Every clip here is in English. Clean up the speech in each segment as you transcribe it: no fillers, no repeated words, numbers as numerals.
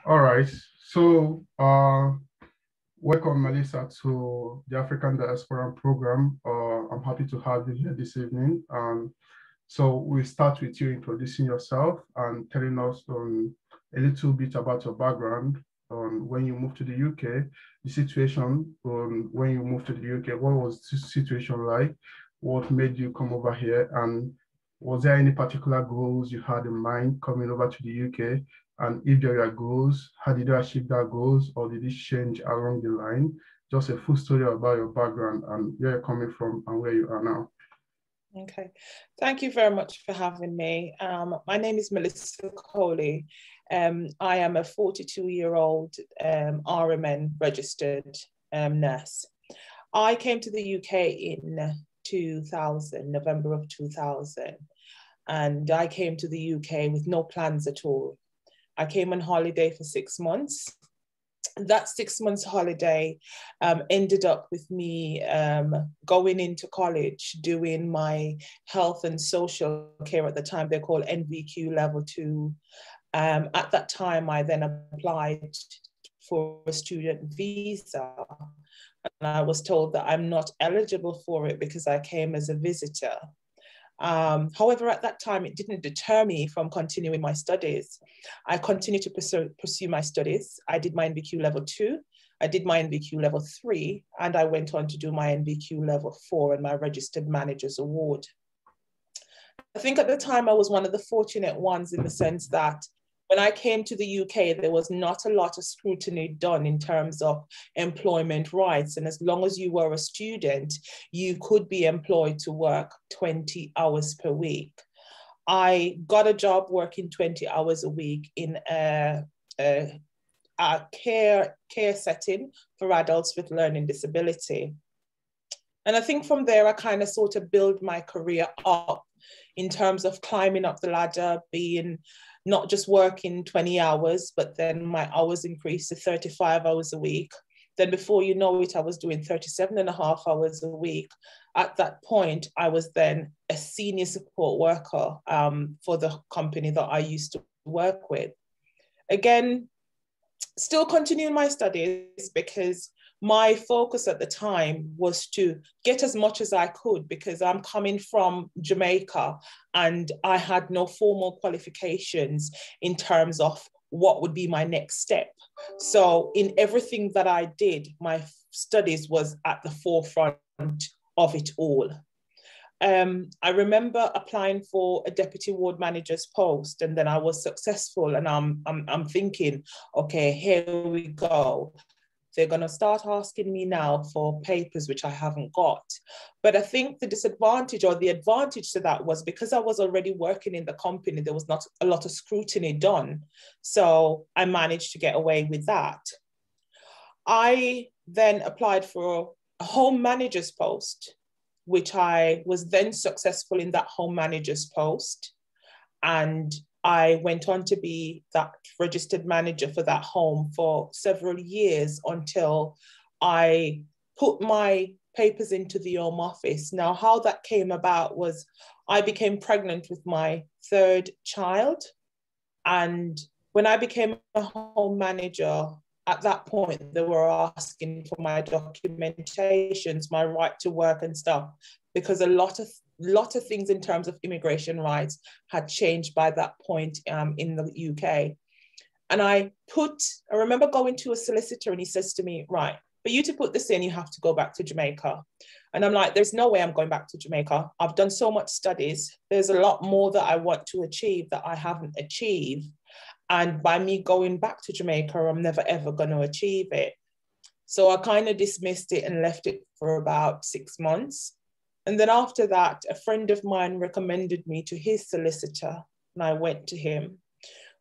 All right. So, welcome, Melissa, to the African Diaspora Program. I'm happy to have you here this evening. So we start with you introducing yourself and telling us a little bit about your background on when you moved to the UK, the situation on when you moved to the UK. What was the situation like? What made you come over here? And was there any particular goals you had in mind coming over to the UK? And if there were goals, how did you achieve that goals, or did it change along the line? Just a full story about your background and where you're coming from and where you are now. Okay, thank you very much for having me. My name is Melissa Coley. I am a 42-year-old RMN registered nurse. I came to the UK in 2000, November of 2000, and I came to the UK with no plans at all. I came on holiday for 6 months. That 6 months holiday ended up with me going into college, doing my health and social care at the time. They're called NVQ level 2. At that time, I then applied for a student visa. And I was told that I'm not eligible for it because I came as a visitor. However, at that time, it didn't deter me from continuing my studies. I continued to pursue my studies. I did my NVQ level 2, I did my NVQ level 3, and I went on to do my NVQ level 4 and my registered manager's award. I think at the time I was one of the fortunate ones in the sense that when I came to the UK, there was not a lot of scrutiny done in terms of employment rights. And as long as you were a student, you could be employed to work 20 hours per week. I got a job working 20 hours a week in a care setting for adults with learning disability. And I think from there, I kind of sort of build my career up in terms of climbing up the ladder, being not just working 20 hours, but then my hours increased to 35 hours a week. Then before you know it, I was doing 37 and a half hours a week. At that point, I was then a senior support worker for the company that I used to work with. Again, still continuing my studies because my focus at the time was to get as much as I could because I'm coming from Jamaica and I had no formal qualifications in terms of what would be my next step. So in everything that I did, my studies was at the forefront of it all. I remember applying for a deputy ward manager's post, and then I was successful. And I'm thinking, okay, here we go. They're going to start asking me now for papers, which I haven't got. But I think the disadvantage or the advantage to that was because I was already working in the company, there was not a lot of scrutiny done. So I managed to get away with that. I then applied for a home manager's post, which I was then successful in that home manager's post. And I went on to be that registered manager for that home for several years until I put my papers into the Home Office. Now, how that came about was I became pregnant with my third child. And when I became a home manager, at that point, they were asking for my documentations, my right to work and stuff, because a lot of things in terms of immigration rights had changed by that point in the UK. And I remember going to a solicitor and he says to me, right, for you to put this in, you have to go back to Jamaica. And I'm like, there's no way I'm going back to Jamaica. I've done so much studies. There's a lot more that I want to achieve that I haven't achieved. And by me going back to Jamaica, I'm never, ever going to achieve it. So I kind of dismissed it and left it for about 6 months. And then after that, a friend of mine recommended me to his solicitor, and I went to him.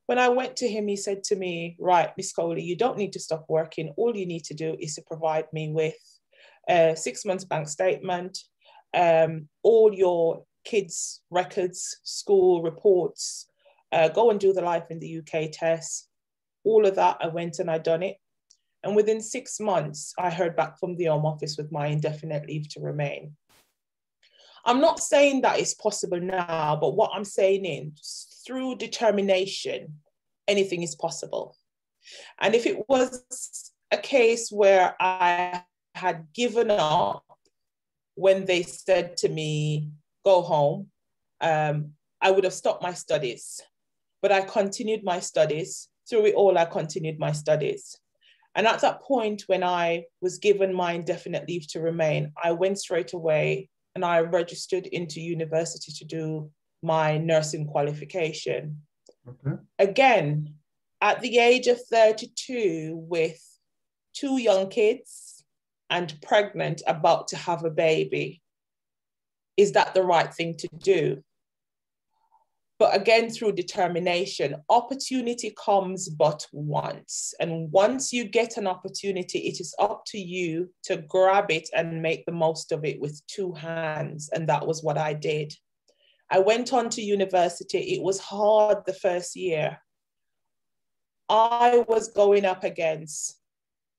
When I went to him, he said to me, right, Miss Coley, you don't need to stop working. All you need to do is to provide me with a 6 months bank statement, all your kids' records, school reports, go and do the Life in the UK test. All of that, I went and I done it. And within 6 months, I heard back from the Home Office with my indefinite leave to remain. I'm not saying that it's possible now, but what I'm saying is through determination, anything is possible. And if it was a case where I had given up when they said to me, go home, I would have stopped my studies. But I continued my studies. Through it all, I continued my studies. And at that point, when I was given my indefinite leave to remain, I went straight away and I registered into university to do my nursing qualification. Okay. Again, at the age of 32, with 2 young kids and pregnant, about to have a baby, is that the right thing to do? But again, through determination, opportunity comes but once. And once you get an opportunity, it is up to you to grab it and make the most of it with 2 hands. And that was what I did. I went on to university. It was hard the first year. I was going up against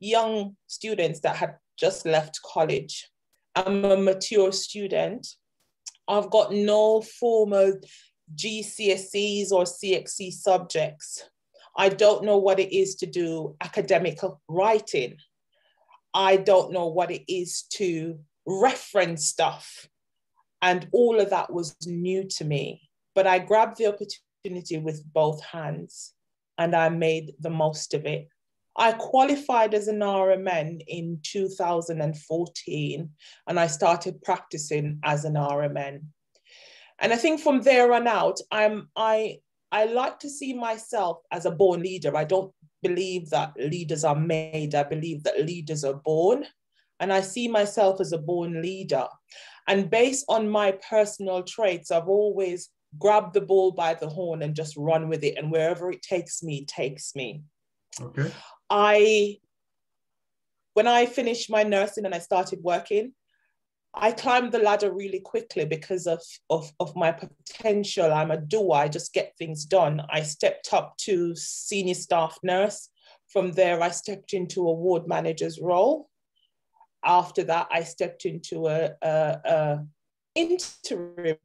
young students that had just left college. I'm a mature student. I've got no formal GCSEs or CXC subjects. I don't know what it is to do academic writing. I don't know what it is to reference stuff. And all of that was new to me. But I grabbed the opportunity with both hands and I made the most of it. I qualified as an RMN in 2014 and I started practicing as an RMN. And I think from there on out, I like to see myself as a born leader. I don't believe that leaders are made. I believe that leaders are born. And I see myself as a born leader. And based on my personal traits, I've always grabbed the bull by the horn and just run with it. And wherever it takes me, it takes me. Okay. When I finished my nursing and I started working, I climbed the ladder really quickly because of my potential. I'm a doer, I just get things done. I stepped up to senior staff nurse. From there, I stepped into a ward manager's role. After that, I stepped into a interim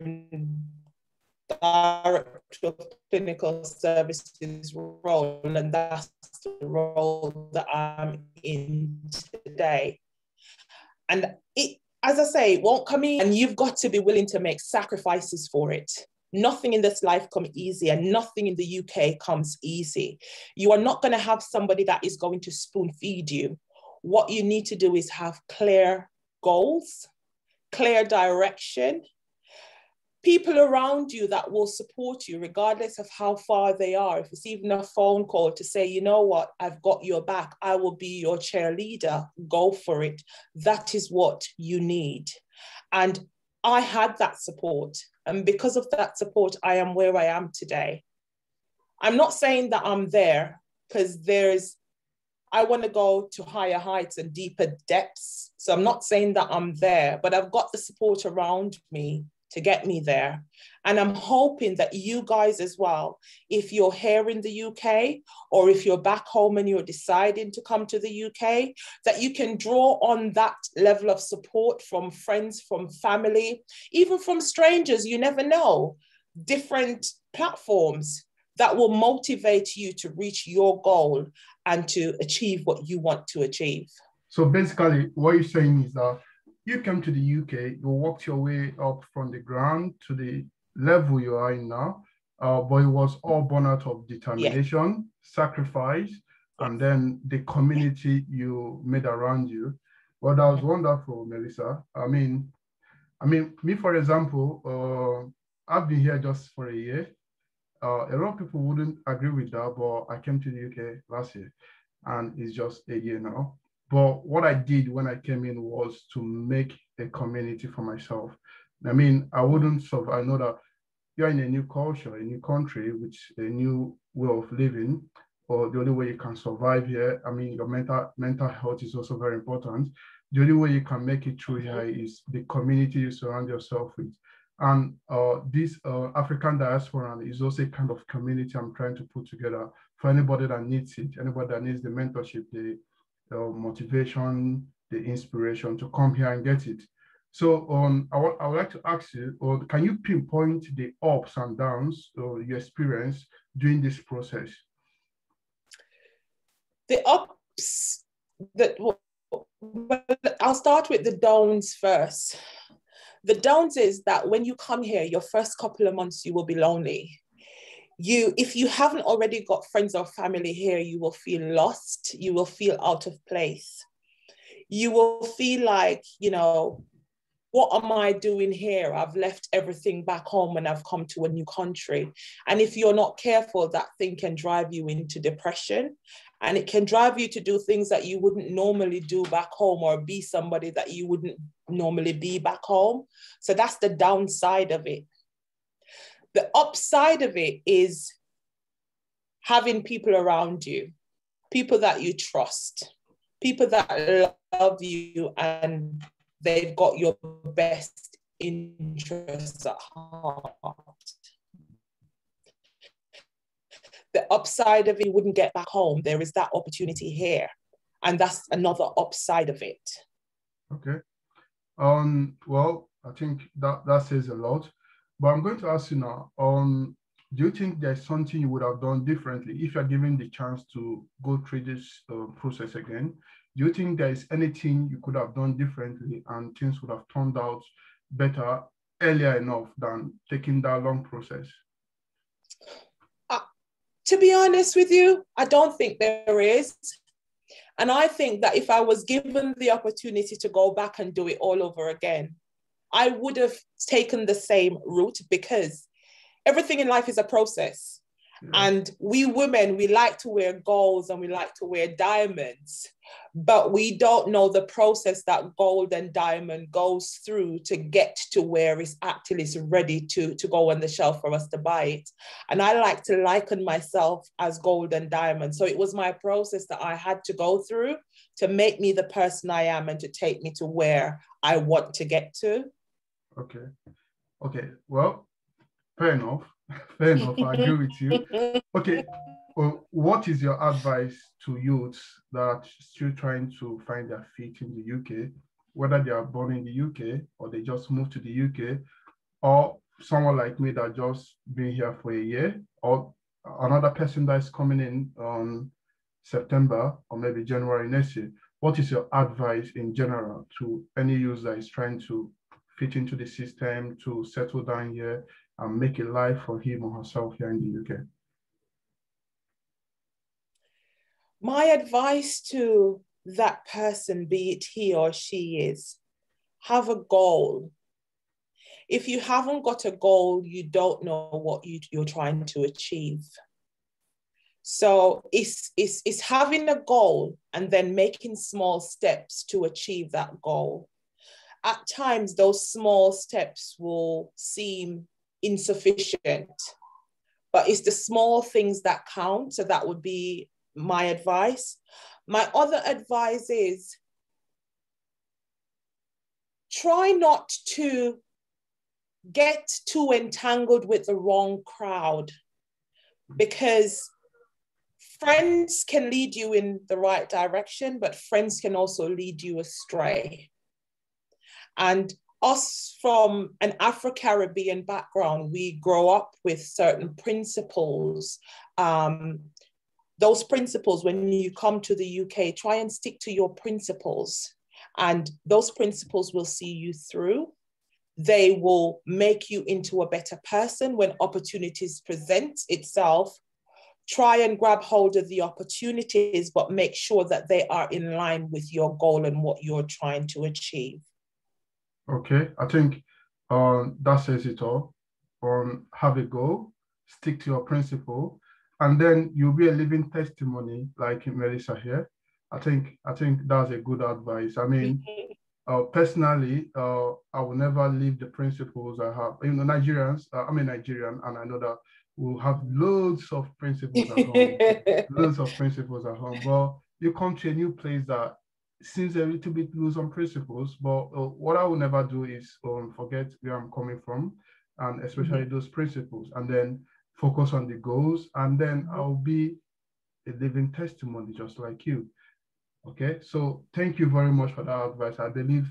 director of clinical services role, and that's the role that I'm in today. And it, as I say, it won't come in, and you've got to be willing to make sacrifices for it. Nothing in this life comes easy, and nothing in the UK comes easy. You are not going to have somebody that is going to spoon feed you. What you need to do is have clear goals, clear direction, people around you that will support you regardless of how far they are. If it's even a phone call to say, you know what, I've got your back, I will be your cheerleader, go for it. That is what you need. And I had that support. And because of that support, I am where I am today. I'm not saying that I'm there, because I want to go to higher heights and deeper depths. So I'm not saying that I'm there, but I've got the support around me to get me there. And I'm hoping that you guys as well, if you're here in the UK, or if you're back home and you're deciding to come to the UK, that you can draw on that level of support from friends, from family, even from strangers. You never know. Different platforms that will motivate you to reach your goal and to achieve what you want to achieve. So basically, what you're saying is that you came to the UK, you worked your way up from the ground to the level you are in now, but it was all born out of determination, sacrifice, and then the community you made around you. Well, that was wonderful, Melissa. I mean, me, for example, I've been here just for a year. A lot of people wouldn't agree with that, but I came to the UK last year, and it's just a year now. But what I did when I came in was to make a community for myself. I mean, I wouldn't survive. I know that you're in a new culture, a new country, which a new way of living, or the only way you can survive here. I mean, your mental health is also very important. The only way you can make it through here is the community you surround yourself with. And this African diaspora is also a kind of community I'm trying to put together for anybody that needs it, anybody that needs the mentorship, the motivation, the inspiration to come here and get it. So I would like to ask you, or can you pinpoint the ups and downs you experienced during this process? The ups, that well, I'll start with the downs first. The downs is that when you come here, your first couple of months, you will be lonely. If you haven't already got friends or family here, you will feel lost. You will feel out of place. You will feel like, what am I doing here? I've left everything back home and I've come to a new country. And if you're not careful, that thing can drive you into depression. And it can drive you to do things that you wouldn't normally do back home, or be somebody that you wouldn't normally be back home. So that's the downside of it. The upside of it is having people around you, people that you trust, people that love you and they've got your best interests at heart. The upside of it, you wouldn't get back home. There is that opportunity here. And that's another upside of it. Okay. Well, I think that says a lot. But I'm going to ask you now, do you think there's something you would have done differently if you're given the chance to go through this process again? Do you think there is anything you could have done differently and things would have turned out better earlier enough than taking that long process? To be honest with you, I don't think there is. And I think that if I was given the opportunity to go back and do it all over again, I would have taken the same route, because everything in life is a process. Yeah. And we women, we like to wear golds and we like to wear diamonds, but we don't know the process that gold and diamond goes through to get to where it's actually ready to go on the shelf for us to buy it. And I like to liken myself as gold and diamond. So it was my process that I had to go through to make me the person I am and to take me to where I want to get to. Okay. Well, fair enough. Fair enough. I agree with you. Okay. Well, what is your advice to youths that are still trying to find their feet in the UK, whether they are born in the UK or they just moved to the UK, or someone like me that just been here for a year, or another person that is coming in on September or maybe January next year? What is your advice in general to any youth that is trying to fit into the system, to settle down here and make a life for him or herself here in the UK? My advice to that person, be it he or she, is have a goal. If you haven't got a goal, you don't know what you're trying to achieve. So it's having a goal and then making small steps to achieve that goal. At times, those small steps will seem insufficient, but it's the small things that count. So that would be my advice. My other advice is try not to get too entangled with the wrong crowd, because friends can lead you in the right direction, but friends can also lead you astray. And us from an Afro-Caribbean background, we grow up with certain principles. Those principles, when you come to the UK, try and stick to your principles. And those principles will see you through. They will make you into a better person when opportunities present itself. Try and grab hold of the opportunities, but make sure that they are in line with your goal and what you're trying to achieve. Okay, I think that says it all. Have a goal, stick to your principle, and then you'll be a living testimony like Melissa here. I think that's a good advice. I mean, personally, I will never leave the principles I have. Nigerians, I'm a Nigerian, and I know that we'll have loads of principles at home, loads of principles at home. But you come to a new place that seems a little bit loose on principles. But what I will never do is forget where I'm coming from, and especially those principles, and then focus on the goals, and then I'll be a living testimony just like you. Okay, so thank you very much for that advice. I believe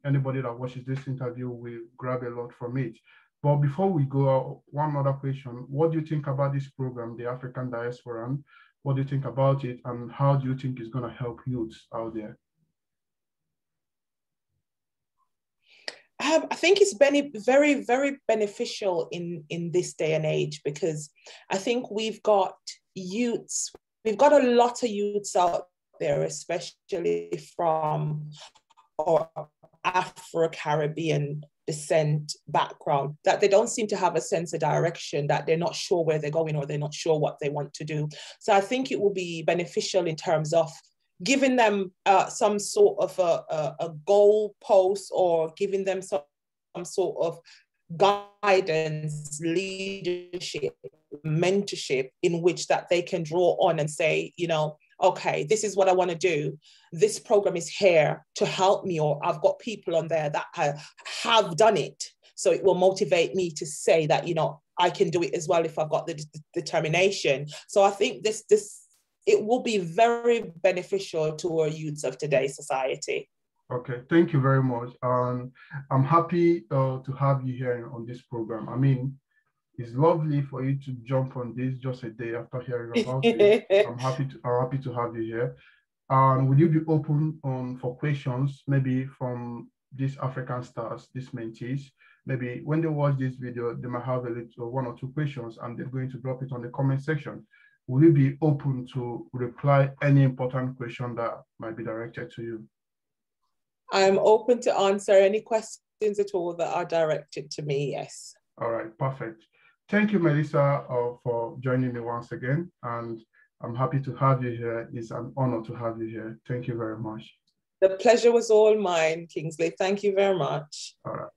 anybody that watches this interview will grab a lot from it. But before we go, one other question. What do you think about this program, the African Diaspora? What do you think about it, and how do you think it's going to help youths out there? I think it's very, very beneficial in this day and age, because I think we've got a lot of youths out there, especially from our Afro-Caribbean descent background, that they don't seem to have a sense of direction, that they're not sure where they're going, or they're not sure what they want to do. So I think it will be beneficial in terms of giving them some sort of a goal post, or giving them some sort of guidance, leadership, mentorship, in which that they can draw on and say, you know, okay, this is what I want to do. This program is here to help me, or I've got people on there that have done it. So it will motivate me to say that, you know, I can do it as well if I've got the determination. So I think it will be very beneficial to our youths of today's society. Okay, thank you very much. I'm happy to have you here on this program. I mean, it's lovely for you to jump on this just a day after hearing about it. I'm happy to have you here. Would you be open for questions, maybe from these African stars, these mentees? Maybe when they watch this video, they might have one or two questions, and they're going to drop it on the comment section. Will you be open to reply any important question that might be directed to you? I'm open to answer any questions at all that are directed to me, yes. All right, perfect. Thank you, Melissa, for joining me once again. And I'm happy to have you here. It's an honor to have you here. Thank you very much. The pleasure was all mine, Kingsley. Thank you very much. All right.